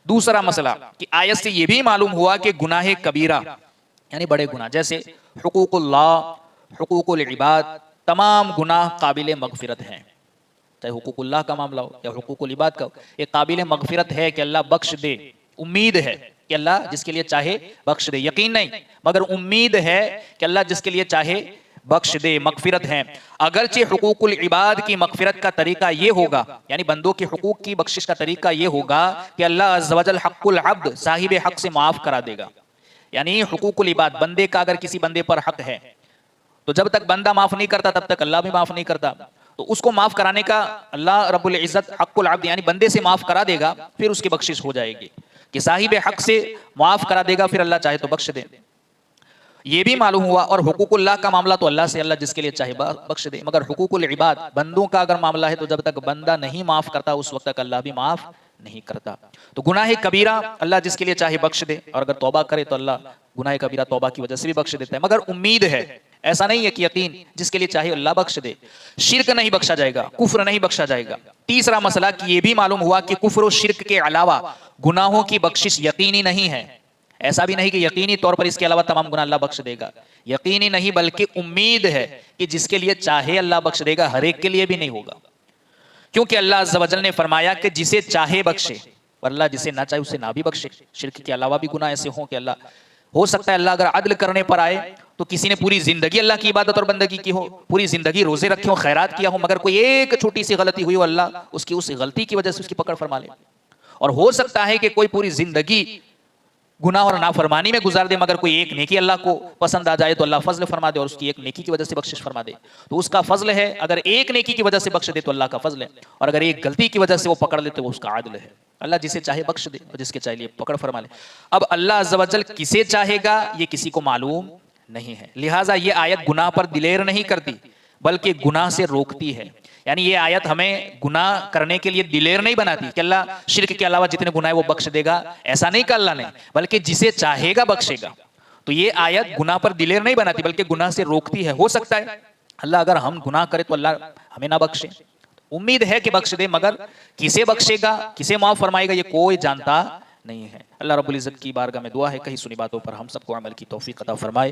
دوسرا مسئلہ کہ آیت سے یہ بھی معلوم ہوا کہ گناہ کبیرہ یعنی بڑے گناہ جیسے حقوق اللہ، حقوق العباد، تمام گناہ قابل مغفرت ہیں، چاہے حقوق اللہ کا معاملہ ہو یا حقوق العباد کا ہو، یہ قابل مغفرت ہے کہ اللہ بخش دے، امید ہے کہ اللہ جس کے لیے چاہے بخش دے، یقین نہیں مگر امید ہے کہ اللہ جس کے لیے چاہے بخش دے، مغفرت ہے۔ اگرچہ حقوق العباد کی مغفرت کا طریقہ یہ ہوگا، یعنی بندوں کے حقوق کی بخشش کا طریقہ یہ ہوگا کہ اللہ عز و جل حق العبد، صاحب حق سے معاف کرا دے گا۔ یعنی حقوق العباد، بندے کا اگر کسی بندے پر حق ہے تو جب تک بندہ معاف نہیں کرتا تب تک اللہ بھی معاف نہیں کرتا، تو اس کو معاف کرانے کا اللہ رب العزت حق العبد یعنی بندے سے معاف کرا دے گا، پھر اس کی بخشش ہو جائے گی کہ صاحب حق سے معاف کرا دے گا، پھر اللہ چاہے تو بخش دے۔ یہ بھی معلوم ہوا، اور حقوق اللہ کا معاملہ تو اللہ سے اللہ جس کے لیے چاہے بخش دے، مگر حقوق العباد بندوں کا اگر معاملہ ہے تو جب تک بندہ نہیں معاف کرتا اس وقت تک اللہ بھی معاف نہیں کرتا۔ تو گناہ کبیرہ اللہ جس کے لیے چاہے بخش دے، اور اگر توبہ کرے تو اللہ گناہ کبیرہ توبہ کی وجہ سے بھی بخش دیتا ہے، مگر امید ہے، ایسا نہیں ہے کہ یقین جس کے لیے چاہے اللہ بخش دے۔ شرک نہیں بخشا جائے گا، کفر نہیں بخشا جائے گا۔ تیسرا مسئلہ کہ یہ بھی معلوم ہوا کہ کفر و شرک کے علاوہ گناہوں کی بخشش یقینی نہیں ہے، ایسا بھی نہیں کہ یقینی طور پر اس کے علاوہ تمام گناہ اللہ بخش دے گا، یقینی نہیں بلکہ امید ہے کہ جس کے لیے چاہے اللہ بخش دے گا، ہر ایک کے لیے بھی نہیں ہوگا، کیونکہ اللہ عز و جل نے فرمایا کہ جسے چاہے بخشے، اور اللہ جسے نہ چاہے اسے نہ بھی بخشے۔ شرک کے علاوہ بھی گناہ ایسے ہوں کہ اللہ، ہو سکتا ہے اللہ اگر عدل کرنے پر آئے تو کسی نے پوری زندگی اللہ کی عبادت اور بندگی کی ہو، پوری زندگی روزے رکھے ہوں، خیرات کیا ہو، مگر کوئی ایک چھوٹی سی غلطی ہوئی ہو، اللہ اس کی اس غلطی کی وجہ سے اس کی پکڑ فرما لے۔ اور ہو سکتا ہے کہ کوئی پوری زندگی گناہ اور نافرمانی میں گزار دے، مگر کوئی ایک نیکی اللہ کو پسند آ جائے تو اللہ فضل فرما دے اور اس کی ایک نیکی کی وجہ سے بخشش فرما دے، تو اس کا فضل ہے۔ اگر ایک نیکی کی وجہ سے بخش دے تو اللہ کا فضل ہے، اور اگر ایک غلطی کی وجہ سے وہ پکڑ لے تو وہ اس کا عدل ہے۔ اللہ جسے چاہے بخش دے اور جس کے چاہے پکڑ فرما لے۔ اب اللہ عز و جل کسے چاہے گا یہ کسی کو معلوم نہیں ہے، لہٰذا یہ آیت گناہ پر دلیر نہیں کرتی بلکہ گناہ سے روکتی ہے۔ یعنی یہ آیت ہمیں گناہ کرنے کے لیے دلیر نہیں بناتی کہ اللہ شرک کے علاوہ جتنے گناہ وہ بخش دے گا، ایسا نہیں کہ اللہ نے، بلکہ جسے چاہے گا بخشے گا۔ تو یہ آیت گناہ پر دلیر نہیں بناتی بلکہ گناہ سے روکتی ہے۔ ہو سکتا ہے اللہ اگر ہم گناہ کرے تو اللہ ہمیں نہ بخشے، امید ہے کہ بخش دے، مگر کسے بخشے گا، کسے معاف فرمائے گا یہ کوئی جانتا نہیں ہے۔ اللہ رب العزت کی بارگاہ میں دعا ہے کہیں سنی باتوں پر ہم سب کو عمل کی توفیق عطا فرمائے۔